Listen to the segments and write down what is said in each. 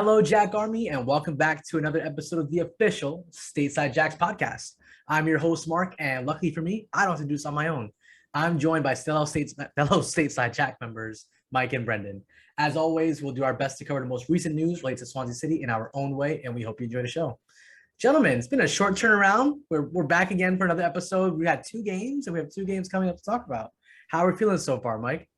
Hello, Jack Army, and welcome back to another episode of the official Stateside Jacks podcast. I'm your host, Mark, and luckily for me, I don't have to do this on my own. I'm joined by fellow Stateside Jack members, Mike and Brendan. As always, we'll do our best to cover the most recent news related to Swansea City in our own way, and we hope you enjoy the show. Gentlemen, it's been a short turnaround. We're back again for another episode. We had two games, and we have two games coming up to talk about. How are we feeling so far, Mike?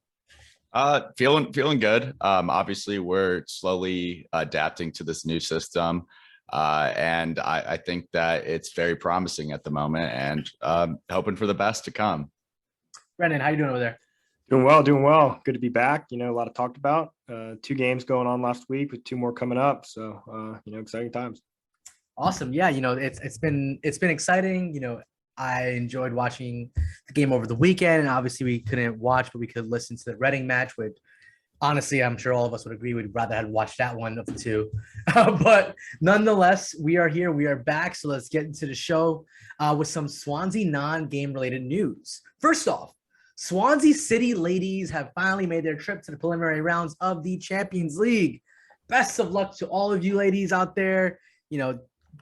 Feeling good. Obviously we're slowly adapting to this new system. And I think that it's very promising at the moment and hoping for the best to come. Brendan, how you doing over there? Doing well. Good to be back. A lot of talked about. Two games going on last week with two more coming up. So, exciting times. Awesome. Yeah, it's been exciting. I enjoyed watching the game over the weekend, and obviously we couldn't watch, but we could listen to the Reading match, which honestly, I'm sure all of us would agree we'd rather have watched that one of the two. But nonetheless, we are here. We are back. So let's get into the show with some Swansea non-game related news. First off, Swansea City ladies have finally made their trip to the preliminary rounds of the Champions League. Best of luck to all of you ladies out there.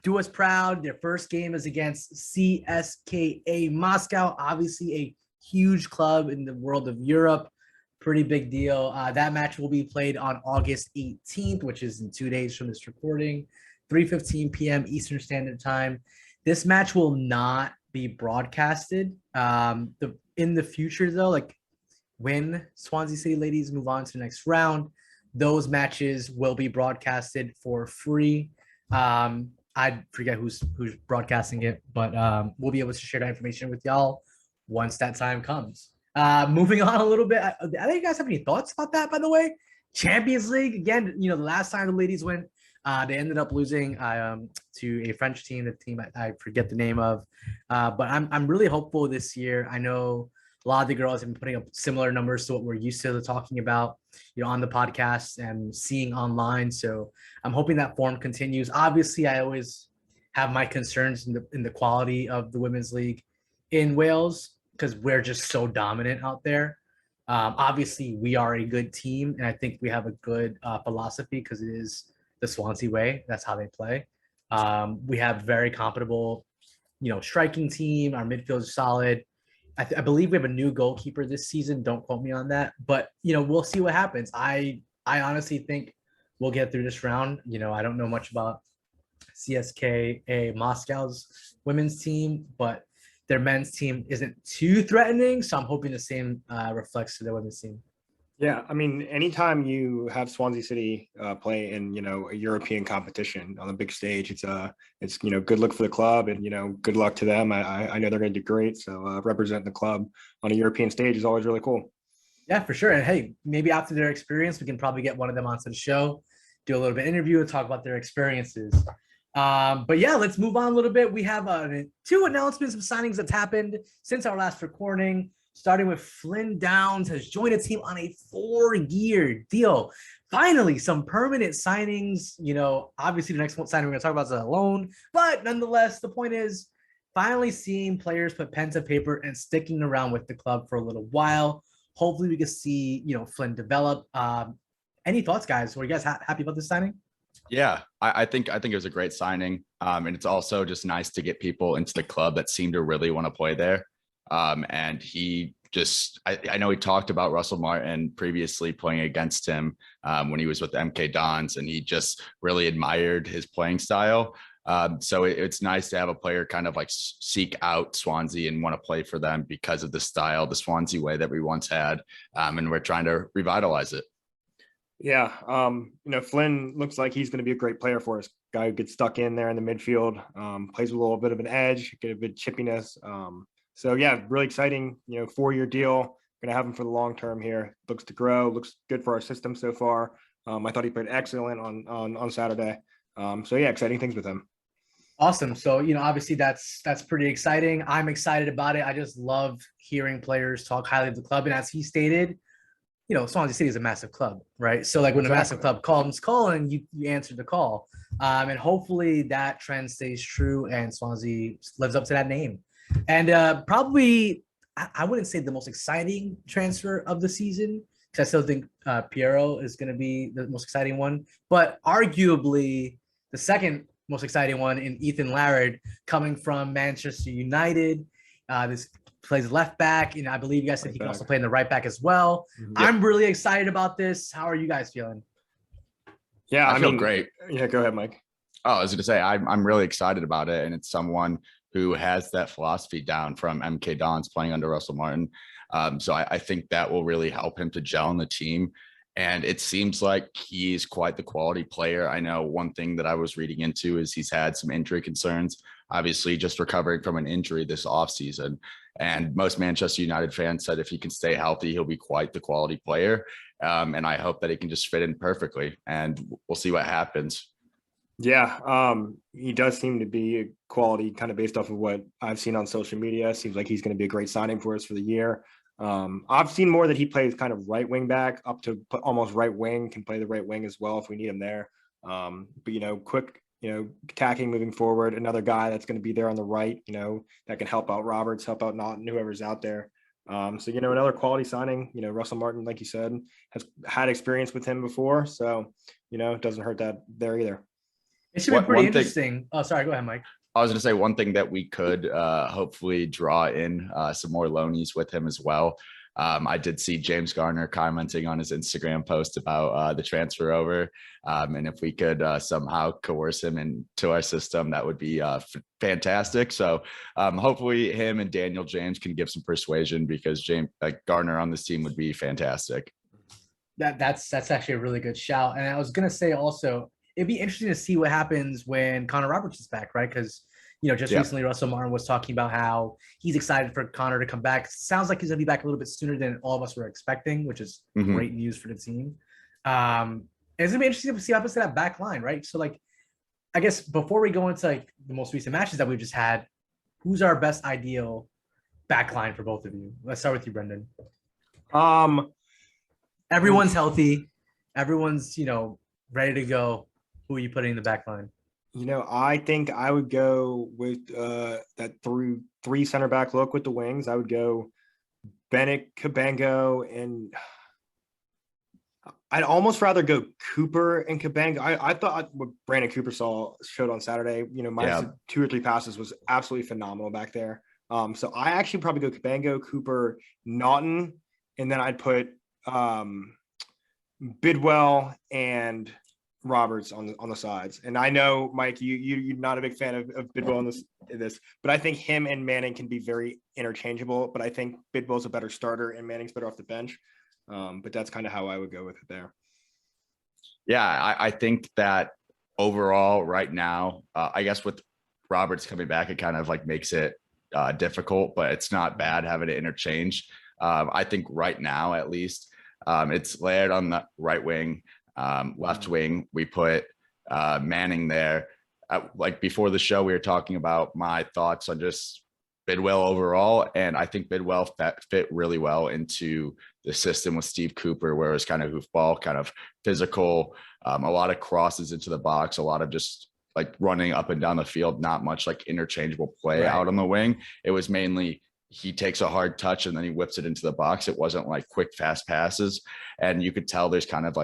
Do us proud. Their first game is against CSKA Moscow, obviously a huge club in the world of Europe. Pretty big deal. That match will be played on August 18th, which is in 2 days from this recording, 3:15 p.m. Eastern Standard Time. This match will not be broadcasted. In the future, though, when Swansea City ladies move on to the next round, those matches will be broadcasted for free. I forget who's broadcasting it, but we'll be able to share that information with y'all once that time comes. Moving on a little bit, I think you guys have any thoughts about that, by the way? Champions League, again, the last time the ladies went, they ended up losing to a French team, the team I forget the name of. But I'm really hopeful this year. I know a lot of the girls have been putting up similar numbers to what we're used to talking about, on the podcast and seeing online. So I'm hoping that form continues. Obviously, I always have my concerns in the quality of the women's league in Wales because we're just so dominant out there. Obviously, we are a good team, and I think we have a good philosophy because it is the Swansea way. That's how they play. We have very compatible, striking team. Our midfield is solid. I believe we have a new goalkeeper this season. Don't quote me on that, but we'll see what happens. I honestly think we'll get through this round. I don't know much about CSKA Moscow's women's team, but their men's team isn't too threatening. So I'm hoping the same reflects to their women's team. Yeah, anytime you have Swansea City play in a European competition on the big stage, it's good luck for the club and good luck to them. I know they're going to do great. So representing the club on a European stage is always really cool. Yeah, for sure. And hey, maybe after their experience, we can probably get one of them onto the show, do a little bit of interview, and talk about their experiences. But yeah, let's move on a little bit. We have two announcements of signings that's happened since our last recording. Starting with Flynn Downs has joined a team on a 4-year deal. Finally, some permanent signings. Obviously the next one signing we're going to talk about is a loan. But nonetheless, the point is finally seeing players put pen to paper and sticking around with the club for a little while. Hopefully we can see, Flynn develop. Any thoughts, guys? Were you guys happy about this signing? Yeah, I think it was a great signing. And it's also just nice to get people into the club that seem to really want to play there. And he just, I know he talked about Russell Martin previously playing against him when he was with MK Dons, and he just really admired his playing style. So it's nice to have a player kind of seek out Swansea and want to play for them because of the style, the Swansea way that we once had. And we're trying to revitalize it. Yeah. Flynn looks like he's going to be a great player for us. Guy who gets stuck in there in the midfield, plays with a little bit of an edge, get a bit chippiness. So yeah, really exciting, 4-year deal. Going to have him for the long term here. Looks to grow, looks good for our system so far. I thought he played excellent on Saturday. So yeah, exciting things with him. Awesome. So, obviously that's pretty exciting. I'm excited about it. I just love hearing players talk highly of the club. And as he stated, Swansea City is a massive club, right? So when a massive club calls and you answer the call. And hopefully that trend stays true and Swansea lives up to that name. And probably, I wouldn't say the most exciting transfer of the season, So I still think Piero is going to be the most exciting one, but arguably the second most exciting one in Ethan Laird coming from Manchester United. This plays left back, and I believe you guys said he can also play in the right back as well. Mhm. I'm really excited about this. How are you guys feeling? Yeah, I feel great. Yeah, go ahead, Mike. Oh, I was going to say, I'm really excited about it. And it's someone who has that philosophy down from MK Dons playing under Russell Martin. So I think that will really help him to gel in the team. And it seems like he's quite the quality player. I know one thing that I was reading into is he's had some injury concerns, obviously just recovering from an injury this offseason. And most Manchester United fans said if he can stay healthy, he'll be quite the quality player. And I hope that he can just fit in perfectly. And we'll see what happens. Yeah, he does seem to be a quality kind of based off of what I've seen on social media. Seems like he's going to be a great signing for us for the year. I've seen more that he plays kind of right wing back up to almost right wing, can play the right wing as well if we need him there. But, quick, attacking, moving forward, another guy that's going to be there on the right, that can help out Roberts, help out Naughton, whoever's out there. So, another quality signing, Russell Martin, like you said, has had experience with him before. So, it doesn't hurt that there either. It should be pretty interesting. Oh, sorry. Go ahead, Mike. I was going to say one thing that we could hopefully draw in some more loanies with him as well. I did see James Garner commenting on his Instagram post about the transfer over. And if we could somehow coerce him into our system, that would be fantastic. So hopefully him and Daniel James can give some persuasion, because Garner on this team would be fantastic. That's actually a really good shout. And I was going to say also, it'd be interesting to see what happens when Connor Roberts is back, right? Because, recently Russell Martin was talking about how he's excited for Connor to come back. Sounds like he's going to be back a little bit sooner than all of us were expecting, which is great news for the team. And it's going to be interesting to see what happens to that back line, right? So, I guess before we go into, the most recent matches that we've just had, who's our best ideal back line for both of you? Let's start with you, Brendan. Everyone's healthy. Everyone's, ready to go. Who are you putting in the back line? I think I would go with that three center back look with the wings. I would go Bennett, Cabango, and I'd almost rather go Cooper and Cabango. I thought what Brandon Cooper showed on Saturday, minus 2 or 3 passes, was absolutely phenomenal back there. So I actually probably go Cabango, Cooper, Naughton, and then I'd put Bidwell and Roberts on the sides. And I know, Mike, you're not a big fan of Bidwell in this, but I think him and Manning can be very interchangeable. But I think Bidwell's a better starter and Manning's better off the bench. But that's kind of how I would go with it there. Yeah, I think that overall right now, I guess with Roberts coming back, it kind of makes it difficult, but it's not bad having it interchange. I think right now, at least, it's Laird on the right wing. Left wing, we put Manning there. Before the show, we were talking about my thoughts on just Bidwell overall, and I think Bidwell fit really well into the system with Steve Cooper, where it was kind of hoofball, kind of physical, a lot of crosses into the box, a lot of just running up and down the field, not much interchangeable play out on the wing. It was mainly he takes a hard touch and then he whips it into the box. It wasn't quick, fast passes, and you could tell there's kind of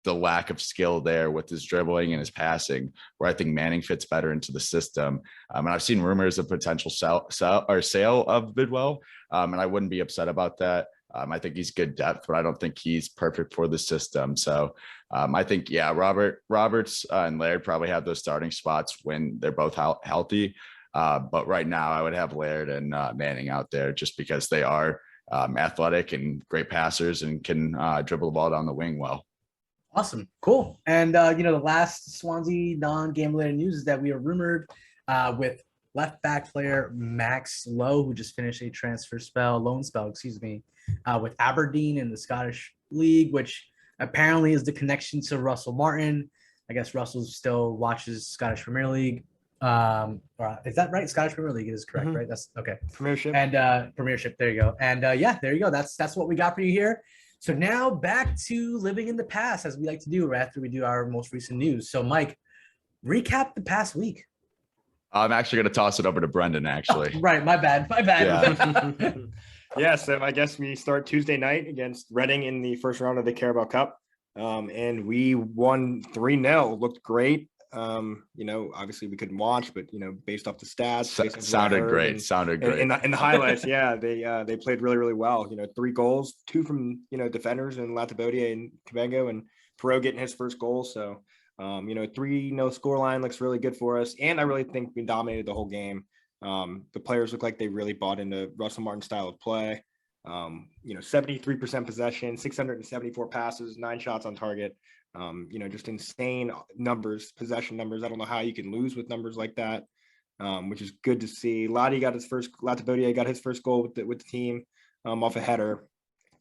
the lack of skill there with his dribbling and his passing, where I think Manning fits better into the system. And I've seen rumors of potential sale of Bidwell, and I wouldn't be upset about that. I think he's good depth, but I don't think he's perfect for the system. So I think, Roberts and Laird probably have those starting spots when they're both healthy. But right now I would have Laird and Manning out there just because they are athletic and great passers and can dribble the ball down the wing well. Awesome. Cool. And, the last Swansea non-game related news is that we are rumored with left back player Max Lowe, who just finished a loan spell, with Aberdeen in the Scottish League, which apparently is the connection to Russell Martin. I guess Russell still watches Scottish Premier League. Is that right? Scottish Premier League is correct, right? That's okay. Premiership. And Premiership. There you go. And there you go. That's what we got for you here. So now back to living in the past, as we like to do right after we do our most recent news. So, Mike, recap the past week. I'm actually going to toss it over to Brendan, actually. Oh, right. My bad. Yeah. Yeah, so I guess we start Tuesday night against Reading in the first round of the Carabao Cup. And we won 3-0. Looked great. Obviously we couldn't watch, but based off the stats, based off Sounded great. Sounded great. In the highlights, yeah, they played really, really well. 3 goals, 2 from defenders and Latabodier and Cabango, and Perot getting his first goal. So 3-0 scoreline looks really good for us. And I really think we dominated the whole game. The players look like they really bought into Russell Martin's style of play. 73% possession, 674 passes, 9 shots on target. Just insane numbers, possession numbers. I don't know how you can lose with numbers like that, which is good to see. Latabodier got his first goal with the team off a header.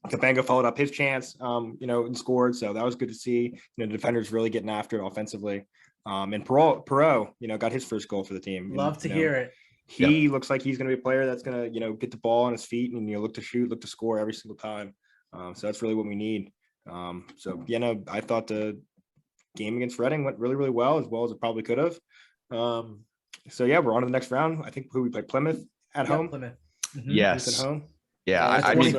Cabango followed up his chance, and scored. So that was good to see. The defenders really getting after it offensively. And Perot, got his first goal for the team. Love to hear it. He looks like he's going to be a player that's going to, get the ball on his feet and, look to shoot, look to score every single time. So that's really what we need. I thought the game against Reading went really, really well as it probably could have. We're on to the next round. I think we play Plymouth at home. Plymouth. Mm-hmm. Yes. At home. Yeah. I mean,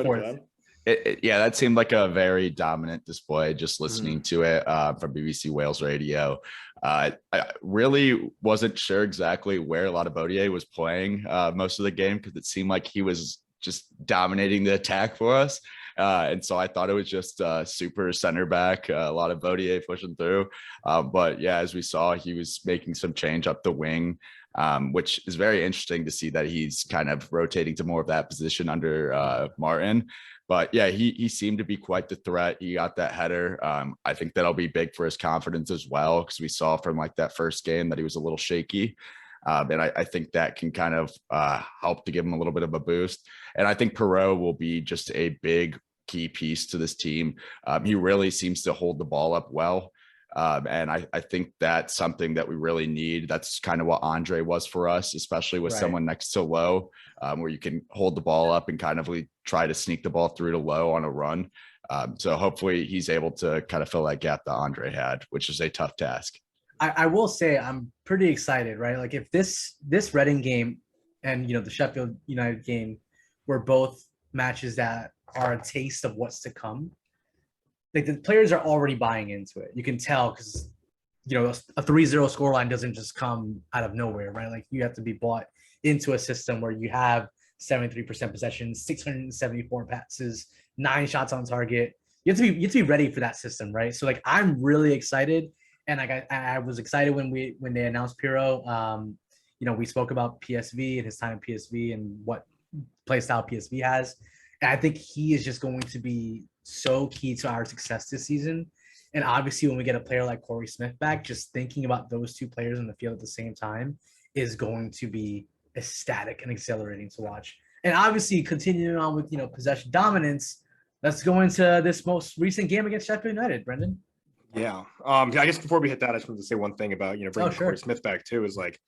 that seemed like a very dominant display just listening to it from BBC Wales Radio. I really wasn't sure exactly where Latabodier was playing most of the game because it seemed like he was just dominating the attack for us. And so I thought it was just super center back, Latabodier pushing through. But yeah, as we saw, he was making some change up the wing, which is very interesting to see that he's kind of rotating to more of that position under Martin. But yeah, he seemed to be quite the threat. He got that header. I think that'll be big for his confidence as well, because we saw from like that first game that he was a little shaky. And I think that can kind of help to give him a little bit of a boost. And I think Perot will be just a big key piece to this team. He really seems to hold the ball up well. And I think that's something that we really need. That's kind of what Andre was for us, especially with someone next to Low, where you can hold the ball up and kind of try to sneak the ball through to Low on a run. So hopefully he's able to kind of fill that gap that Andre had, which is a tough task. I will say I'm pretty excited, right? Like if this Reading game and, the Sheffield United game were both matches that are a taste of what's to come, like the players are already buying into it. You can tell because, a 3-0 scoreline doesn't just come out of nowhere, right? Like you have to be bought into a system where you have 73% possession, 674 passes, 9 shots on target. You have to be ready for that system, right? So like I'm really excited, and like I was excited when they announced Pirro. We spoke about PSV and his time at PSV and what play style PSV has, and I think he is just going to be so key to our success this season. And obviously, when we get a player like Corey Smith back, just thinking about those 2 players in the field at the same time is going to be ecstatic and exhilarating to watch. And obviously, continuing on with possession dominance, let's go into this most recent game against Sheffield United, Brendan. Yeah. I guess before we hit that, I just wanted to say one thing about bringing Corey Smith back too. Is like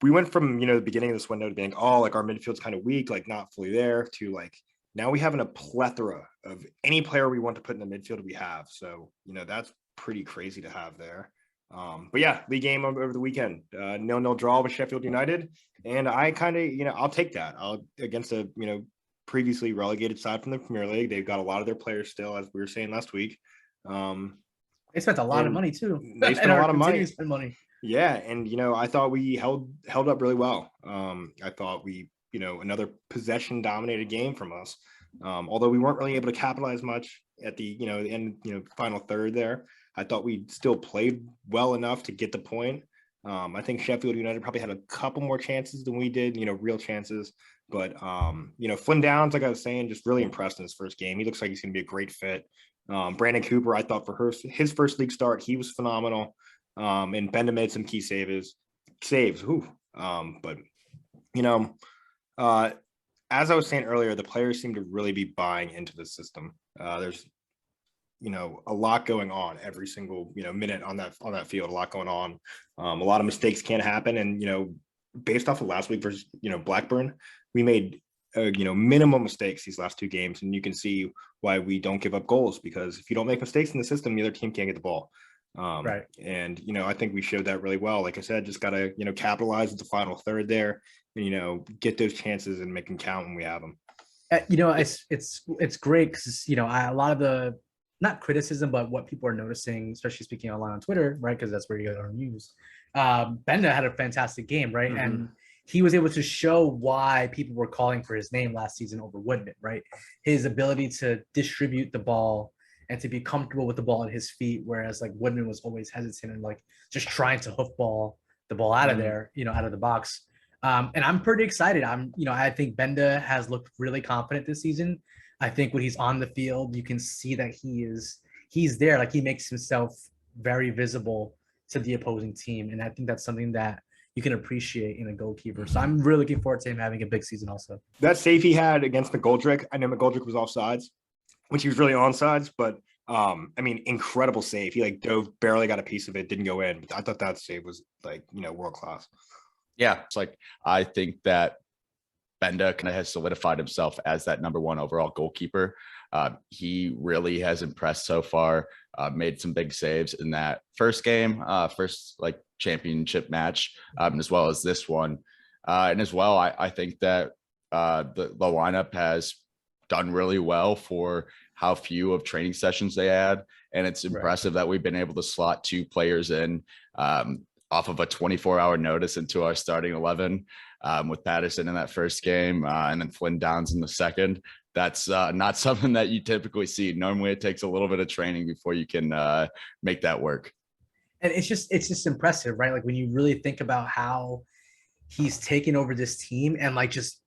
we went from the beginning of this window to being our midfield's kind of weak, like not fully there, to like now we have a plethora of any player we want to put in the midfield we have. So that's pretty crazy to have there. But yeah, league game over the weekend, 0-0 draw with Sheffield United, and I kind of I'll take that. Against a previously relegated side from the Premier League. They've got a lot of their players still, as we were saying last week. They spent a lot of money too. They spent a lot of money. Spend money. Yeah, and I thought we held up really well. I thought we another possession dominated game from us. Although we weren't really able to capitalize much at the the end final third there. I thought we still played well enough to get the point. I think Sheffield United probably had a couple more chances than we did, real chances. But Flynn Downs, like I was saying, just really impressed in his first game. He looks like he's going to be a great fit. Brandon Cooper, I thought for his first league start, he was phenomenal. And Benda made some key saves. As I was saying earlier, the players seem to really be buying into the system. There's a lot going on every single minute on that field. A lot going on. A lot of mistakes can happen, and based off of last week versus Blackburn, we made minimum mistakes these last 2 games, and you can see why we don't give up goals, because if you don't make mistakes in the system, the other team can't get the ball. Right. And I think we showed that really well. Like I said, just got to capitalize at the final third there, and get those chances and make them count when we have them. It's great because a lot of the not criticism, but what people are noticing, especially speaking online on Twitter, right? Because that's where you get our news. Benda had a fantastic game, right? Mm-hmm. And he was able to show why people were calling for his name last season over Woodman, right? His ability to distribute the ball and to be comfortable with the ball at his feet, whereas like Woodman was always hesitant and like just trying to hoof ball the ball out of there, out of the box. And I'm pretty excited. I think Benda has looked really confident this season. I think when he's on the field, you can see that he's there. Like he makes himself very visible to the opposing team. And I think that's something that you can appreciate in a goalkeeper. So I'm really looking forward to him having a big season also. That save he had against McGoldrick, I know McGoldrick was offsides, which he was really onsides, but incredible save. He like dove, barely got a piece of it, didn't go in. But I thought that save was like, world class. Yeah, it's like I think that Benda kind of has solidified himself as that number one overall goalkeeper. He really has impressed so far, made some big saves in that first game, first like championship match, as well as this one. And as well, I think that the lineup has done really well for how few of training sessions they had. And it's impressive that we've been able to slot 2 players in off of a 24-hour notice into our starting 11 with Patterson in that first game and then Flynn Downs in the second. That's not something that you typically see. Normally it takes a little bit of training before you can make that work. And it's just impressive, right? Like when you really think about how he's taken over this team and like just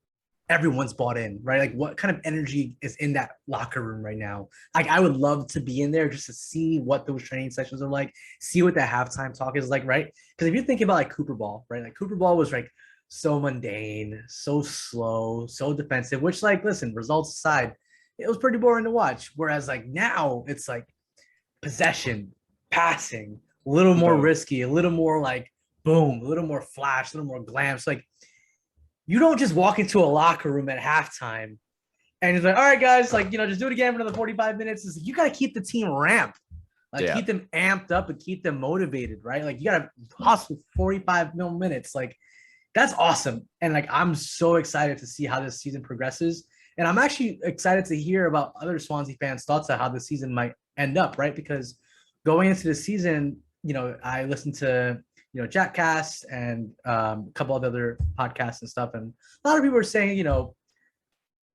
everyone's bought in, right? Like what kind of energy is in that locker room right now? Like I would love to be in there just to see what those training sessions are like, see what the halftime talk is like, right? Because if you're thinking about like Cooper Ball, right? Like Cooper Ball was like so mundane, so slow, so defensive, which like, listen, results aside, it was pretty boring to watch. Whereas like now it's like possession, passing, a little more risky, a little more like boom, a little more flash, a little more glam. So like you don't just walk into a locker room at halftime and it's like, all right, guys, like, just do it again for another 45 minutes. It's like, you got to keep the team ramped, like keep them amped up and keep them motivated, right? Like you got to hustle 45 minutes. Like that's awesome. And like, I'm so excited to see how this season progresses. And I'm actually excited to hear about other Swansea fans' thoughts on how the season might end up, right? Because going into the season, I listened to Jackcast and a couple of other podcasts and stuff. And a lot of people are saying,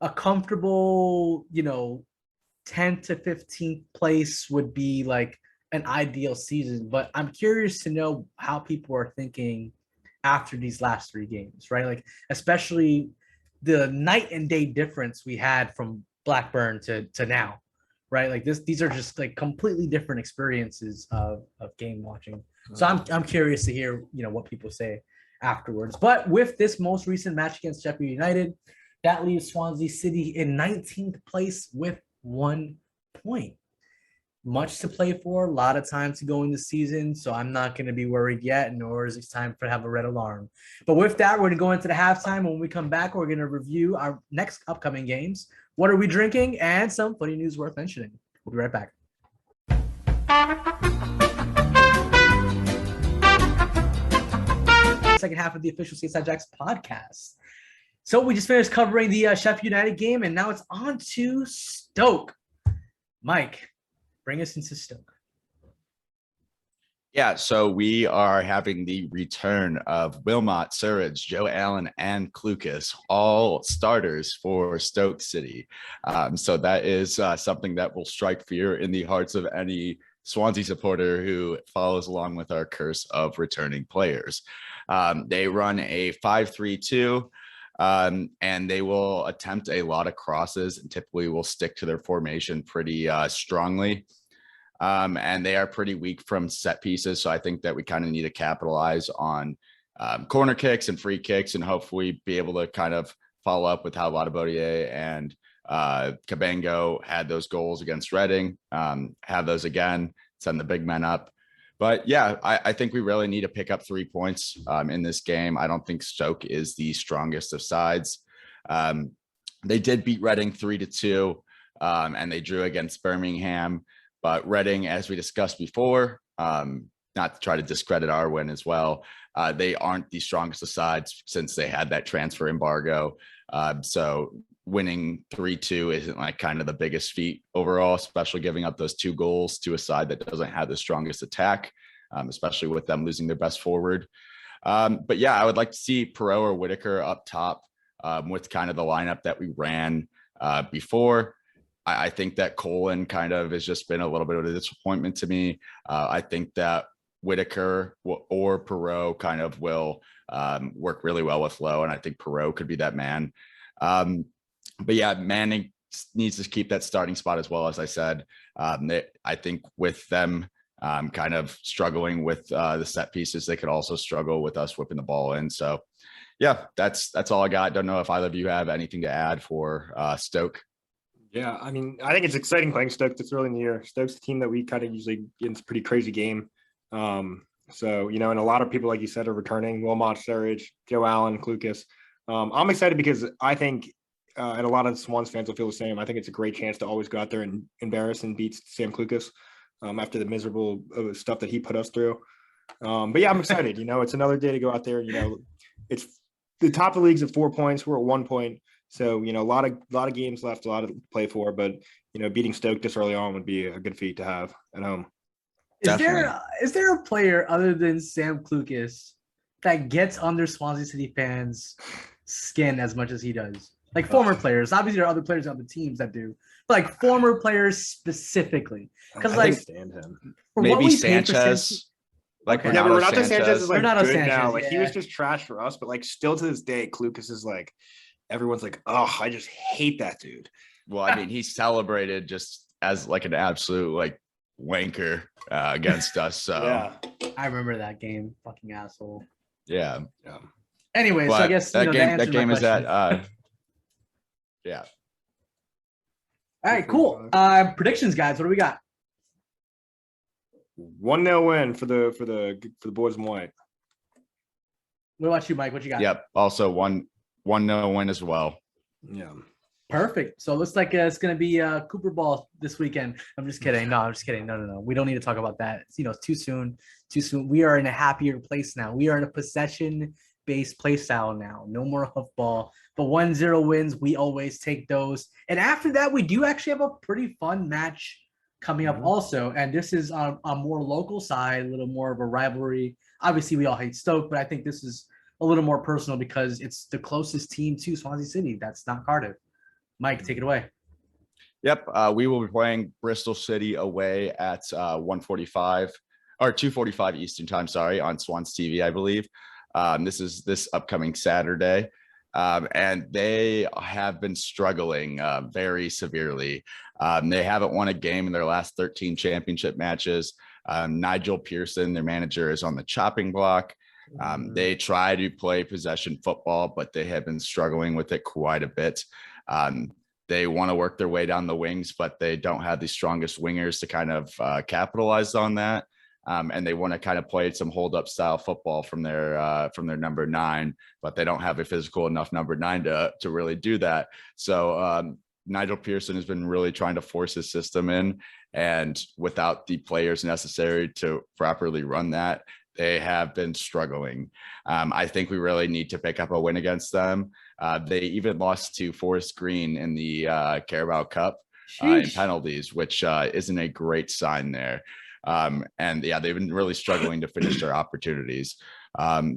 a comfortable, 10th to 15th place would be like an ideal season. But I'm curious to know how people are thinking after these last 3 games, right? Like, especially the night and day difference we had from Blackburn to now, right? Like these are just like completely different experiences of game watching. So I'm curious to hear, what people say afterwards. But with this most recent match against Sheffield United, that leaves Swansea City in 19th place with 1 point. Much to play for, a lot of time to go in the season. So I'm not going to be worried yet, nor is it time to have a red alarm. But with that, we're going to go into the halftime. When we come back, we're going to review our next upcoming games. What are we drinking? And some funny news worth mentioning. We'll be right back. Second half of the official Stateside Jacks podcast. So we just finished covering the Sheffield United game, and now it's on to Stoke. Mike, bring us into Stoke. Yeah, so we are having the return of Wilmot, Surridge, Joe Allen, and Klukas, all starters for Stoke City. So that is something that will strike fear in the hearts of any Swansea supporter who follows along with our curse of returning players. They run a 5-3-2, and they will attempt a lot of crosses and typically will stick to their formation pretty strongly. And they are pretty weak from set pieces. So I think that we kind of need to capitalize on corner kicks and free kicks and hopefully be able to kind of follow up with how Ladabodier and Cabango had those goals against Reading, have those again, send the big men up. But yeah, I think we really need to pick up 3 points in this game. I don't think Stoke is the strongest of sides. They did beat Reading 3-2, and they drew against Birmingham. But Reading, as we discussed before, not to try to discredit our win as well, they aren't the strongest of sides since they had that transfer embargo. So winning 3-2 isn't like kind of the biggest feat overall, especially giving up those 2 goals to a side that doesn't have the strongest attack, especially with them losing their best forward. But yeah, I would like to see Perot or Whitaker up top with kind of the lineup that we ran before. I think that Colin kind of has just been a little bit of a disappointment to me. I think that Whitaker or Perot kind of will work really well with Lowe, and I think Perot could be that man. But yeah, Manning needs to keep that starting spot as well, as I said. I think with them kind of struggling with the set pieces, they could also struggle with us whipping the ball in. So yeah, that's all I got. Don't know if either of you have anything to add for Stoke. Yeah, I mean, I think it's exciting playing Stoke this early in the year. Stoke's a team that we kind of usually get into a pretty crazy game. So, and a lot of people, like you said, are returning. Wilmot, Sturridge, Joe Allen, Klukas. I'm excited because I think, and a lot of Swans fans will feel the same, I think it's a great chance to always go out there and embarrass and beat Sam Klukas after the miserable stuff that he put us through. But yeah, I'm excited. It's another day to go out there. It's the top of the league's at 4 points. We're at 1 point. So, a lot of games left, a lot to play for, but, beating Stoke this early on would be a good feat to have at home. Is there a player other than Sam Klukas that gets under Swansea City fans' skin as much as he does? Like former players. Obviously, there are other players on the teams that do, but like former players specifically. Because I stand him. Maybe Sanchez. Like okay. Renato Sanchez is like Renato good Sanchez, now. Like yeah. He was just trash for us, but like still to this day, Klukas is like everyone's like, oh, I just hate that dude. Well, I mean, he celebrated just as like an absolute like wanker against us. So yeah, I remember that game. Fucking asshole. Yeah. Anyway, so I guess that game is at yeah. All right, cool. Predictions, guys. What do we got? 1-0 win for the boys in white. What about you, Mike? What you got? Yep. Also 1-0 win as well. Yeah. Perfect. So it looks like it's going to be Cooper Ball this weekend. I'm just kidding. No, I'm just kidding. No. We don't need to talk about that. It's too soon. Too soon. We are in a happier place now. We are in a possession-based play style now. No more hoofball. But 1-0 wins, we always take those. And after that, we do actually have a pretty fun match coming up also. And this is on a more local side, a little more of a rivalry. Obviously, we all hate Stoke, but I think this is a little more personal because it's the closest team to Swansea City. That's not Cardiff. Mike, take it away. Yep. We will be playing Bristol City away at 1:45 or 2:45 Eastern time, on Swans TV, I believe. This is this upcoming Saturday. And they have been struggling very severely. They haven't won a game in their last 13 championship matches. Nigel Pearson, their manager, is on the chopping block. They try to play possession football, but they have been struggling with it quite a bit. They want to work their way down the wings, but they don't have the strongest wingers to kind of capitalize on that. And they want to kind of play some hold-up style football from their number 9, but they don't have a physical enough number 9 to really do that. So Nigel Pearson has been really trying to force his system in, and without the players necessary to properly run that, they have been struggling. I think we really need to pick up a win against them. They even lost to Forest Green in the Carabao Cup in penalties, which isn't a great sign there. And yeah, they've been really struggling to finish their opportunities.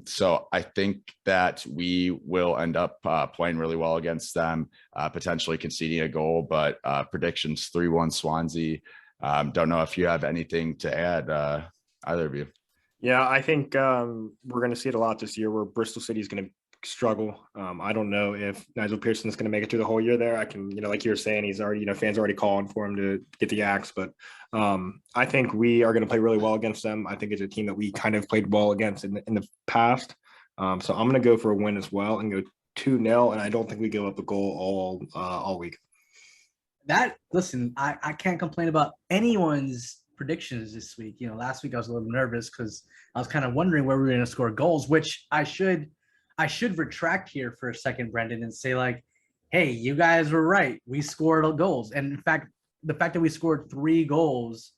So I think that we will end up playing really well against them, potentially conceding a goal, but predictions 3-1 Swansea. Don't know if you have anything to add, either of you. Yeah, I think we're going to see it a lot this year where Bristol City is going to struggle. I don't know if Nigel Pearson is going to make it through the whole year there. I can, like you were saying, he's already, fans are already calling for him to get the axe, but I think we are going to play really well against them. I think it's a team that we kind of played well against in the past. So I'm going to go for a win as well and go 2-0. And I don't think we give up a goal all week. Listen, I can't complain about anyone's predictions this week. Last week I was a little nervous because I was kind of wondering where we were going to score goals, which I should retract here for a second, Brendan, and say like, hey, you guys were right. We scored goals. And in fact, the fact that we scored 3 goals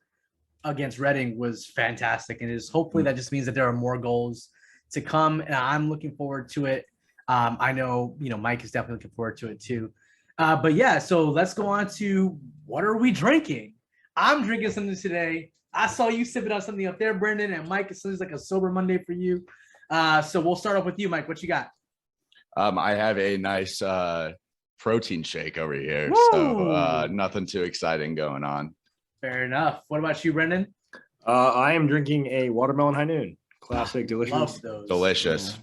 against Reading was fantastic. And hopefully that just means that there are more goals to come. And I'm looking forward to it. I know, Mike is definitely looking forward to it too. But yeah, so let's go on to what are we drinking? I'm drinking something today. I saw you sipping on something up there, Brendan, and Mike. It seems like a sober Monday for you. So we'll start off with you, Mike. What you got? I have a nice protein shake over here. Woo! So nothing too exciting going on. Fair enough. What about you, Brendan? I am drinking a watermelon high noon. Classic, delicious. Love those. Delicious.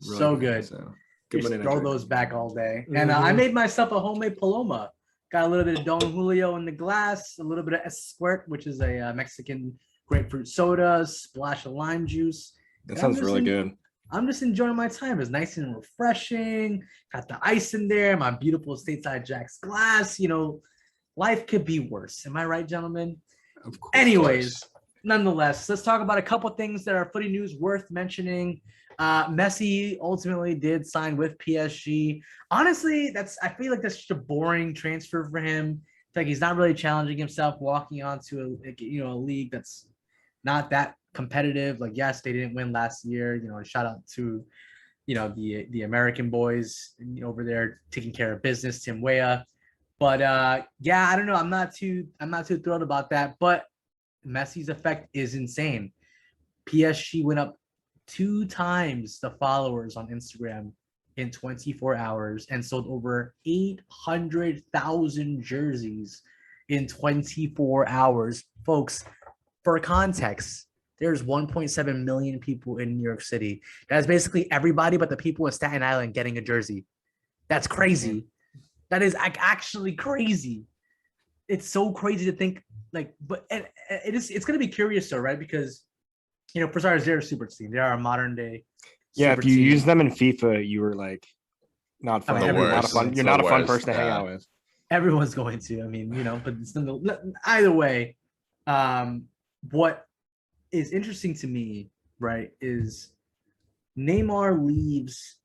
Really So good. So, Just Monday night throw drink. those back all day. And I made myself a homemade Paloma. Got a little bit of Don Julio in the glass, a little bit of Squirt, which is a Mexican grapefruit soda, splash of lime juice. That And sounds really good. I'm just enjoying my time. It's nice and refreshing. Got the ice in there, my beautiful stateside Jack's glass. You know, life could be worse. Am I right, gentlemen? Of course. Anyways, nonetheless, let's talk about a couple things that are footy news worth mentioning. Messi ultimately did sign with PSG. Honestly, I feel like that's just a boring transfer for him. It's like he's not really challenging himself, walking onto a league that's not that competitive. Like, yes, they didn't win last year. You know, shout out to the American boys over there taking care of business, Tim Weah. But yeah, I don't know. I'm not too thrilled about that. But Messi's effect is insane. PSG went up 2 times the followers on Instagram in 24 hours and sold over 800,000 jerseys in 24 hours. Folks, for context, there's 1.7 million people in New York City. That's basically everybody but the people in Staten Island getting a jersey. That's crazy. That is actually crazy. It's so crazy to think but it's going to be curious though, right? Because for starters, they're a super team. They are a modern day. Yeah, if you team. use them in FIFA, you were like not fun. You're not a fun. You're not a fun person to hang out with. Everyone's going to. I mean, but it's either way. What is interesting to me, right, is Neymar leaves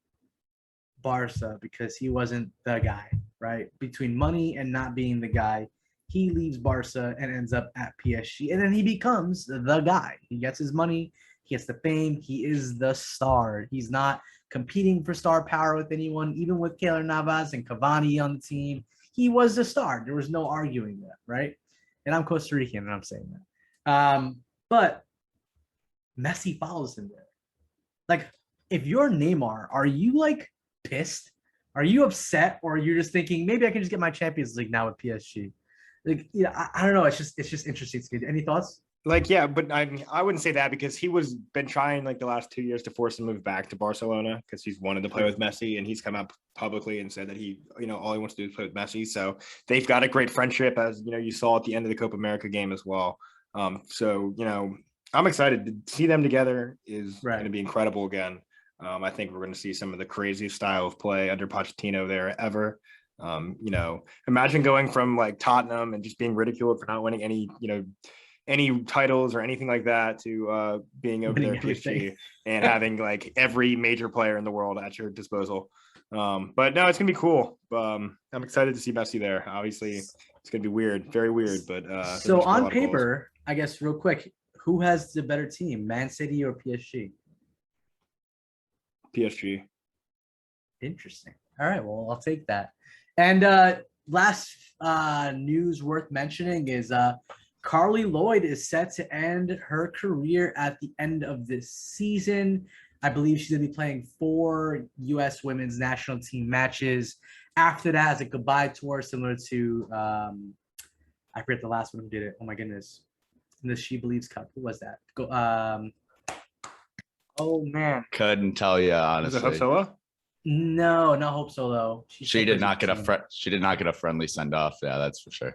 Barsa because he wasn't the guy, right? Between money and not being the guy, he leaves Barca and ends up at PSG. And then he becomes the guy. He gets his money. He gets the fame. He is the star. He's not competing for star power with anyone, even with Keylor Navas and Cavani on the team. He was the star. There was no arguing that, right? And I'm Costa Rican, and I'm saying that. But Messi follows him there. Like, if you're Neymar, are you, pissed? Are you upset? Or are you just thinking, maybe I can just get my Champions League now with PSG? I don't know. It's just interesting to me. Any thoughts? Yeah, but I wouldn't say that because he was been trying the last 2 years to force him to move back to Barcelona because he's wanted to play with Messi, and he's come up publicly and said that he all he wants to do is play with Messi. So they've got a great friendship, as you saw at the end of the Copa America game as well. So I'm excited to see them together. Is going to be incredible again. I think we're going to see some of the craziest style of play under Pochettino there ever. Imagine going from Tottenham and just being ridiculed for not winning any titles or anything like that to being over there at PSG and having every major player in the world at your disposal. But no, it's gonna be cool. I'm excited to see Messi there. Obviously, it's gonna be weird, very weird. But so on paper, I guess real quick, who has the better team, Man City or PSG? PSG. Interesting. All right, well, I'll take that. And last news worth mentioning is Carly Lloyd is set to end her career at the end of this season. I believe she's going to be playing 4 U.S. women's national team matches. After that, as a goodbye tour, similar to, I forget the last one who did it. Oh, my goodness. In the She Believes Cup. Who was that? Oh, man. Couldn't tell you, honestly. Was it Hopsoa? No, not Hope Solo. She did not get a friendly send off. Yeah, that's for sure.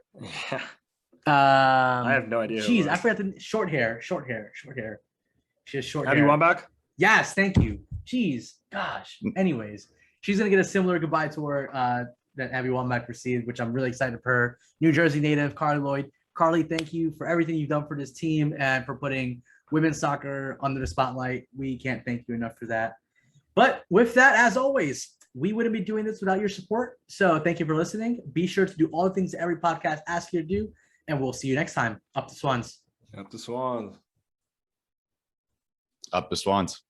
I have no idea. Jeez, I forgot the short hair. She has short hair. Have you won back? Yes, thank you. Jeez, gosh. Anyways, she's gonna get a similar goodbye tour that Abby Wambach received, which I'm really excited for her. New Jersey native Carly Lloyd. Carly, thank you for everything you've done for this team and for putting women's soccer under the spotlight. We can't thank you enough for that. But with that, as always, we wouldn't be doing this without your support. So thank you for listening. Be sure to do all the things that every podcast asks you to do, and we'll see you next time. Up the Swans. Up the Swans. Up the Swans.